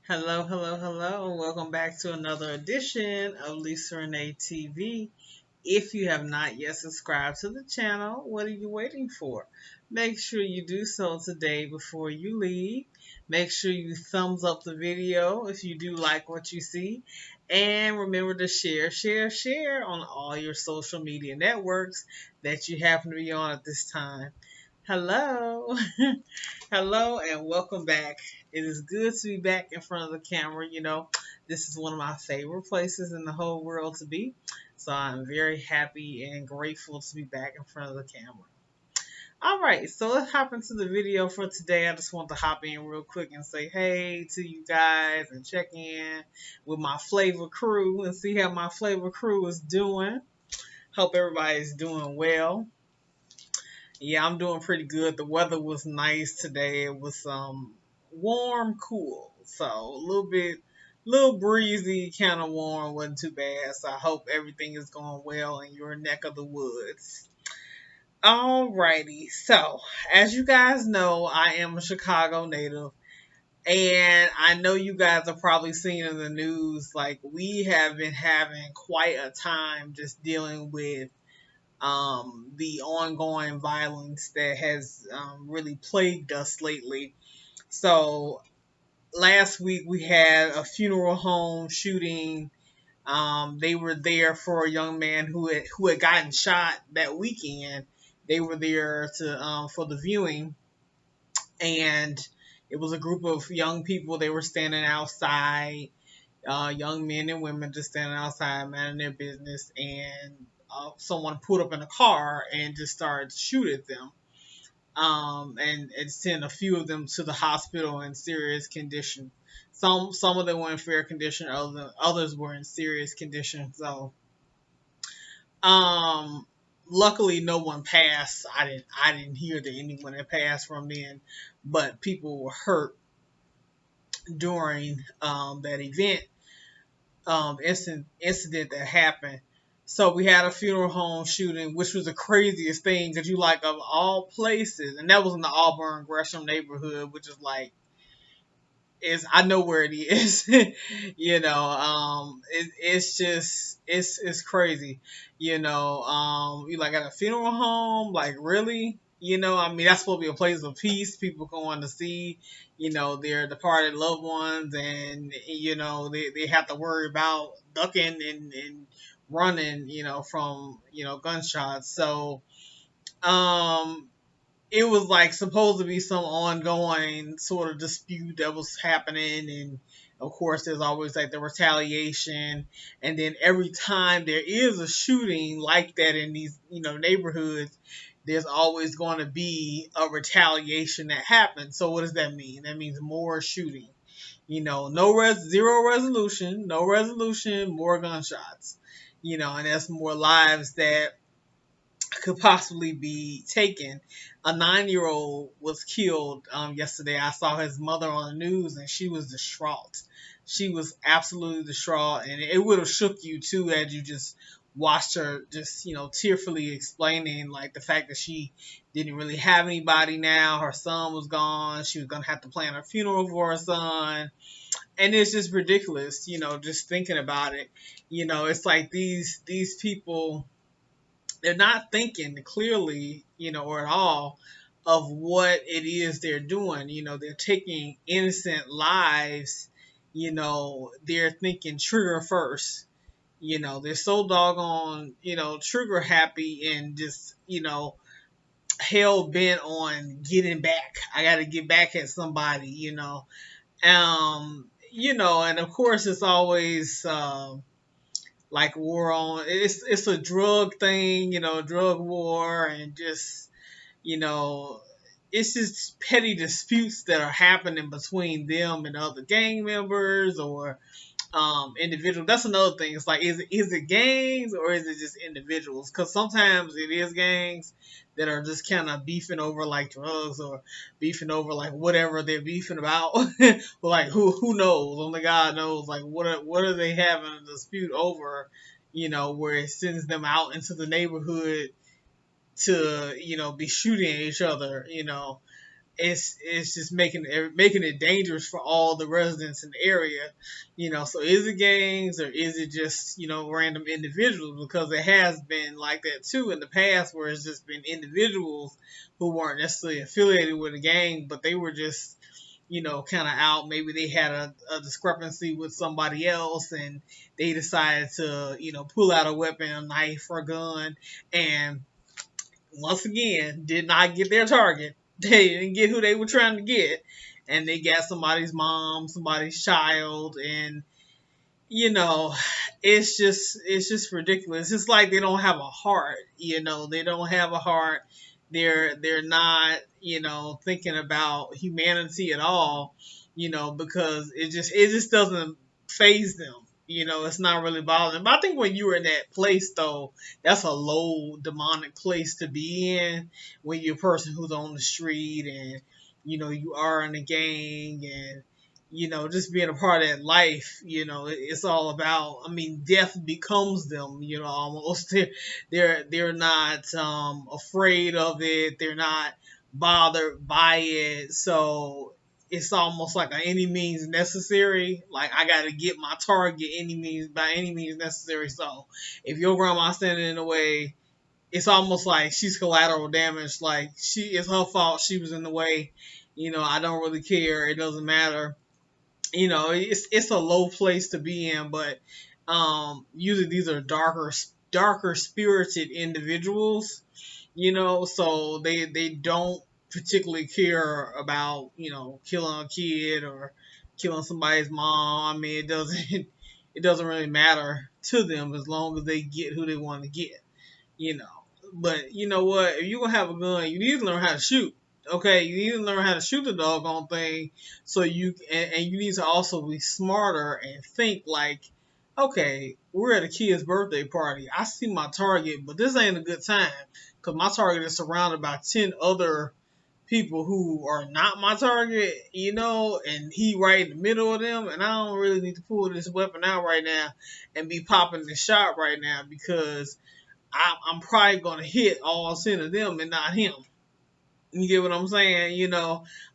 Hello, hello, hello. Welcome back to another edition of Lisa Renee TV. If you have not yet subscribed to the channel, what are you waiting for? Make sure you do so today before you leave. Make sure you thumbs up the video if you do like what you see. And remember to share on all your social media networks that you happen to be on at this time. Hello. Hello and welcome back. It is good to be back in front of the camera. This is one of my favorite places in the whole world to be. So I'm very happy and grateful to be back in front of the camera. All right, so let's hop into the video for today. I just want to hop in real quick and say hey to you guys and check in with my flavor crew and see how my flavor crew is doing. Hope everybody's doing well. Yeah, I'm doing pretty good. The weather was nice today. It was warm, cool. So a little breezy, kind of warm, wasn't too bad. So I hope everything is going well in your neck of the woods. Alrighty. So as you guys know, I am a Chicago native. And I know you guys are probably seeing in the news, like we have been having quite a time just dealing with the ongoing violence that has really plagued us lately. So last week we had a funeral home shooting. They were there for a young man who had gotten shot that weekend. They were there to for the viewing, and it was a group of young people. They were standing outside, young men and women just standing outside, minding their business, and someone pulled up in a car and just started to shoot at them. And sent a few of them to the hospital in serious condition. Some of them were in fair condition, others were in serious condition. So, um, luckily no one passed. I didn't hear that anyone had passed from then, but people were hurt during that event incident that happened. So we had a funeral home shooting, which was the craziest thing because you like of all places, and that was in the Auburn Gresham neighborhood, which is like is I know where it is. It's just it's crazy. You like at a funeral home, like really. I mean that's supposed to be a place of peace. People going to see, their departed loved ones, and they have to worry about ducking and running, from gunshots. So um it was like supposed to be some ongoing sort of dispute that was happening, and of course there's always like the retaliation, and then every time there is a shooting like that in these neighborhoods, there's always going to be a retaliation that happens. So what does that mean? That means more shooting. Zero resolution, no resolution, more gunshots. And that's more lives that could possibly be taken. A 9-year-old was killed yesterday. I saw his mother on the news, and she was distraught. She was absolutely distraught, and it would have shook you too had you just watched her just tearfully explaining like the fact that she didn't really have anybody now. Her son was gone. She was gonna have to plan her funeral for her son, and it's just ridiculous. Just thinking about it. It's like these people, they're not thinking clearly, or at all of what it is they're doing. They're taking innocent lives. They're thinking trigger first. They're so doggone, trigger happy and just, hell bent on getting back. I got to get back at somebody, and of course it's always, like war on it's a drug thing, drug war, and just you know it's just petty disputes that are happening between them and other gang members or individuals. That's another thing. It's like is it gangs or is it just individuals? Because sometimes it is gangs that are just kind of beefing over like drugs or beefing over like whatever they're beefing about. But like who knows? Only God knows. Like what are they having a dispute over? Where it sends them out into the neighborhood to be shooting at each other. it's just making it dangerous for all the residents in the area. So is it gangs or is it just random individuals? Because it has been like that too in the past, where it's just been individuals who weren't necessarily affiliated with a gang, but they were just kind of out. Maybe they had a discrepancy with somebody else, and they decided to pull out a weapon, a knife or a gun, and once again, did not get their target. They didn't get who they were trying to get. And they got somebody's mom, somebody's child, and you know, it's just ridiculous. It's like they don't have a heart, they don't have a heart. They're not, thinking about humanity at all, because it just doesn't phase them. It's not really bothering them. But I think when you were in that place though, that's a low demonic place to be in when you're a person who's on the street and you are in a gang and just being a part of that life, it's all about. I mean, death becomes them, almost. They're not afraid of it. They're not bothered by it. So it's almost like any means necessary. Like I got to get my target any means by any means necessary. So if your grandma's standing in the way, it's almost like she's collateral damage. Like it's her fault. She was in the way. I don't really care. It doesn't matter. It's a low place to be in, but usually these are darker spirited individuals, so they don't particularly care about killing a kid or killing somebody's mom. I mean, it doesn't really matter to them as long as they get who they want to get, you know. But you know what? If you're gonna have a gun, you need to learn how to shoot. Okay, you need to learn how to shoot the doggone thing. So and you need to also be smarter and think like, okay, we're at a kid's birthday party. I see my target, but this ain't a good time because my target is surrounded by 10 other people who are not my target, and he right in the middle of them, and I don't really need to pull this weapon out right now and be popping the shot right now because I'm probably gonna hit all 10 of them and not him. You get what I'm saying?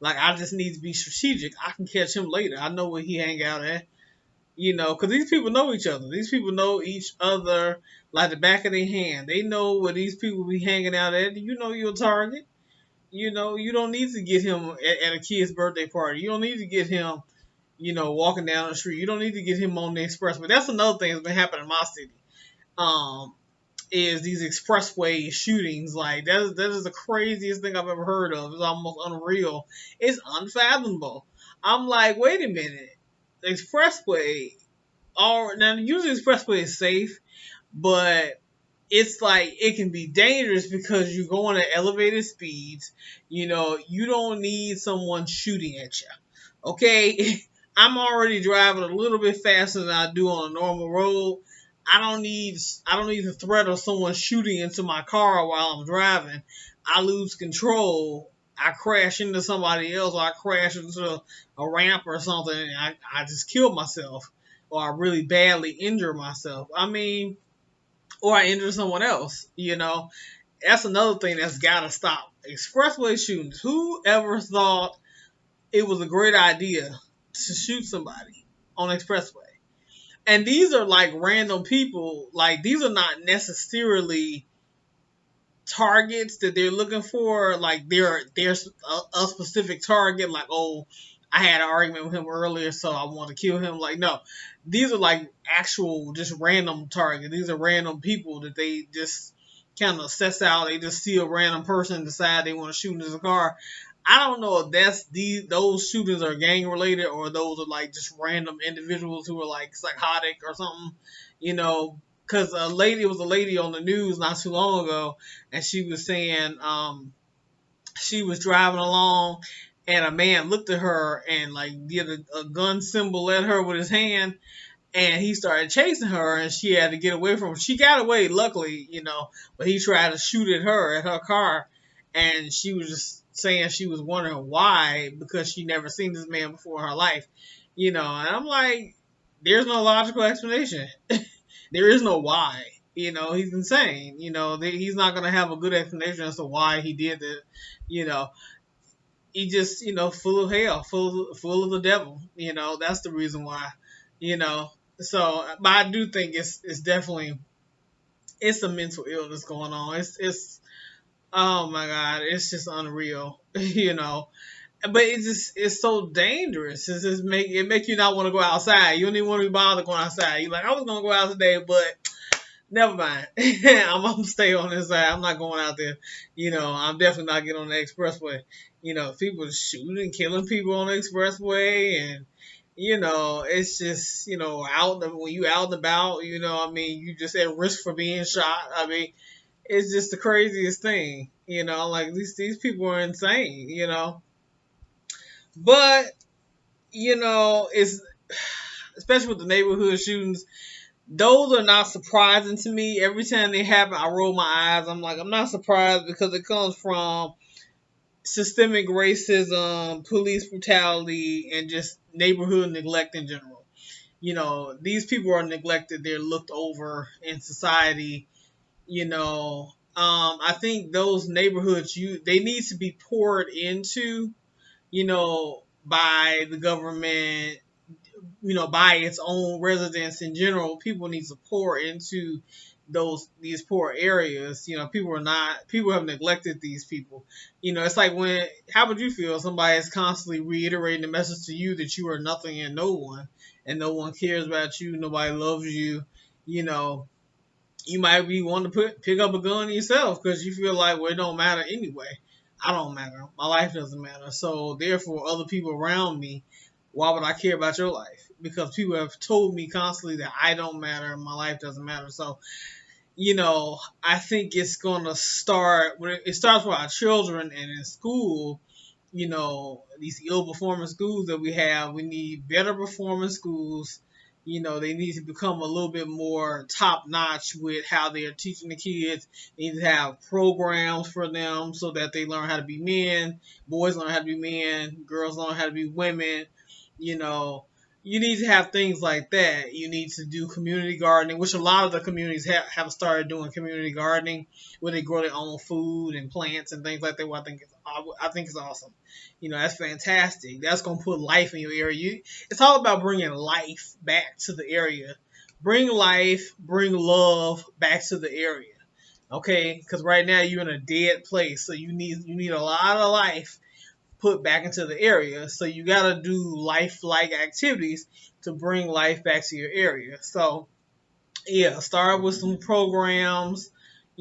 Like I just need to be strategic. I can catch him later. I know where he hang out at. Because these people know each other. These people know each other like the back of their hand. They know where these people be hanging out at. You know your target. You don't need to get him at a kid's birthday party. You don't need to get him, walking down the street. You don't need to get him on the expressway. That's another thing that's been happening in my city. Um, is these expressway shootings. Like that is the craziest thing I've ever heard of. It's almost unreal. It's unfathomable. I'm like, wait a minute. The expressway, all now usually the expressway is safe, but it's like it can be dangerous because you're going at elevated speeds. You don't need someone shooting at you. Okay, I'm already driving a little bit faster than I do on a normal road. I don't need the threat of someone shooting into my car while I'm driving. I lose control. I crash into somebody else, or I crash into a ramp or something, and I just kill myself, or I really badly injure myself. I mean, or I injure someone else. That's another thing that's got to stop. Expressway shootings. Who ever thought it was a great idea to shoot somebody on the expressway? And these are like random people. Like these are not necessarily targets that they're looking for. Like there's a specific target. Like, oh, I had an argument with him earlier, so I want to kill him. Like, no, these are like actual just random targets. These are random people that they just kind of assess out. They just see a random person and decide they want to shoot into the car. I don't know if those shootings are gang related or those are like just random individuals who are like psychotic or something, you know. Because it was a lady on the news not too long ago, and she was saying she was driving along, and a man looked at her and like did a gun symbol at her with his hand, and he started chasing her, and she had to get away from him. She got away, luckily, but he tried to shoot at her car, and she was just saying she was wondering why, because she never seen this man before in her life, and I'm like, there's no logical explanation. There is no why. He's insane. He's not gonna have a good explanation as to why he did it. You know, he just, full of hell, full of the devil. That's the reason why. You know, so, but I do think it's definitely it's a mental illness going on. It's oh my God, it's just unreal. But it's so dangerous. It's just make you not want to go outside. You don't even want to be bothered going outside. You're like, I was gonna go out today, but never mind. I'm gonna stay on this side. I'm not going out there. I'm definitely not getting on the expressway. People shooting, killing people on the expressway, and it's just when you out and about. I mean, you just at risk for being shot. I mean, it's just the craziest thing. Like these people are insane. But it's especially with the neighborhood shootings. Those are not surprising to me. Every time they happen, I roll my eyes. I'm like, I'm not surprised because it comes from systemic racism, police brutality, and just neighborhood neglect in general. These people are neglected. They're looked over in society. I think those neighborhoods, they need to be poured into, by the government, by its own residents in general. People need to pour into these poor areas. People have neglected these people. It's like how would you feel if somebody is constantly reiterating the message to you that you are nothing and no one cares about you, nobody loves you. you know you might be wanting to pick up a gun yourself because you feel like, well, it don't matter anyway. I don't matter. My life doesn't matter. So therefore, other people around me, why would I care about your life? Because people have told me constantly that I don't matter and my life doesn't matter. So I think it's gonna start. It starts with our children and in school. These ill performing schools that we have. We need better performing schools. They need to become a little bit more top notch with how they are teaching the kids. They need to have programs for them so that they learn how to be men. Boys learn how to be men. Girls learn how to be women. You know, you need to have things like that. You need to do community gardening, which a lot of the communities have started doing community gardening, where they grow their own food and plants and things like that. What I think is awesome. That's fantastic. That's gonna put life in your area. It's all about bringing life back to the area. Bring life, bring love back to the area. Okay, because right now you're in a dead place, so you need a lot of life put back into the area. So you got to do life-like activities to bring life back to your area. So yeah, start with some programs.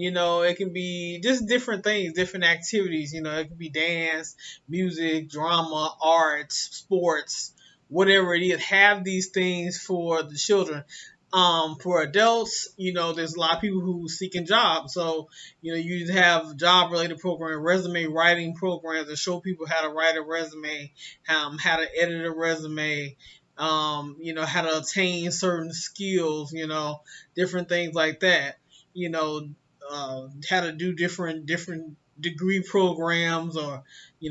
It can be just different things, different activities. It could be dance, music, drama, art, sports, whatever it is. Have these things for the children. For adults, there's a lot of people who seeking jobs. So, you have job related programs, resume writing programs that show people how to write a resume, how to edit a resume, how to attain certain skills, different things like that. You know, how to do different degree programs, or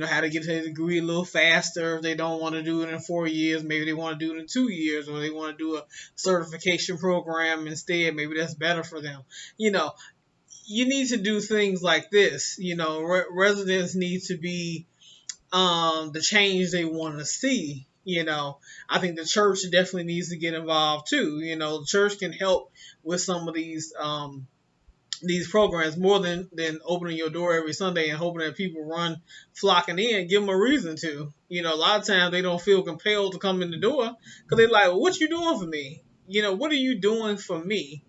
how to get to a degree a little faster if they don't want to do it in 4 years. Maybe they want to do it in 2 years, or they want to do a certification program instead. Maybe that's better for them. You know, you need to do things like this. Residents need to be the change they want to see. I think the church definitely needs to get involved too. The church can help with some of these programs more than opening your door every Sunday and hoping that people run flocking in. Give them a reason to. A lot of times they don't feel compelled to come in the door because they're like, well, what you doing for me? What are you doing for me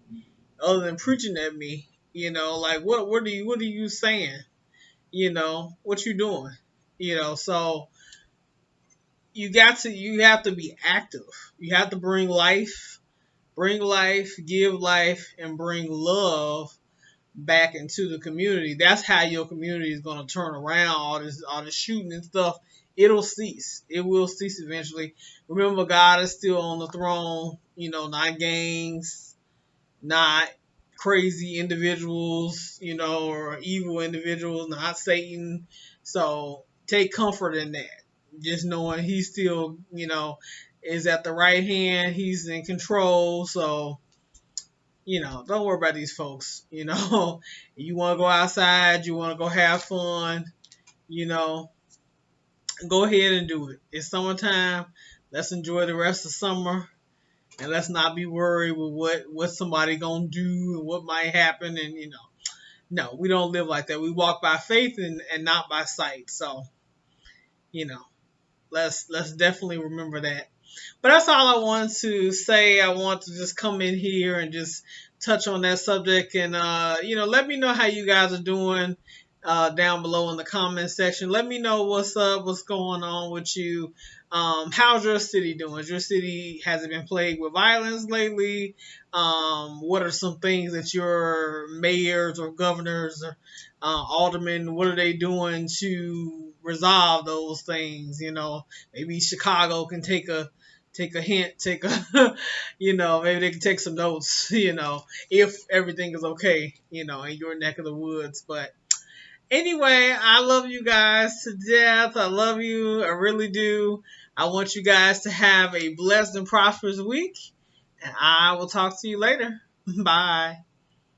other than preaching at me? Like what are you saying? What you doing? So you have to be active. You have to bring life, give life, and bring love back into the community. That's how your community is going to turn around. All this shooting and stuff, it'll cease. It will cease eventually. Remember, God is still on the throne. Not gangs, not crazy individuals, or evil individuals, not Satan. So take comfort in that. Just knowing He's still, is at the right hand. He's in control. So don't worry about these folks. You want to go outside, you want to go have fun, you know, go ahead and do it. It's summertime. Let's enjoy the rest of summer, and let's not be worried with what somebody gonna do and what might happen. And no, we don't live like that. We walk by faith and not by sight. So you know, let's definitely remember that. But that's all I wanted to say. I want to just come in here and just touch on that subject, and let me know how you guys are doing down below in the comment section. Let me know what's up, what's going on with you. How's your city doing? Has your city, has it been plagued with violence lately? What are some things that your mayors or governors or aldermen, what are they doing to resolve those things? Maybe Chicago can take a hint, maybe they can take some notes, if everything is okay, in your neck of the woods. But anyway, I love you guys to death. I love you. I really do. I want you guys to have a blessed and prosperous week. And I will talk to you later. Bye.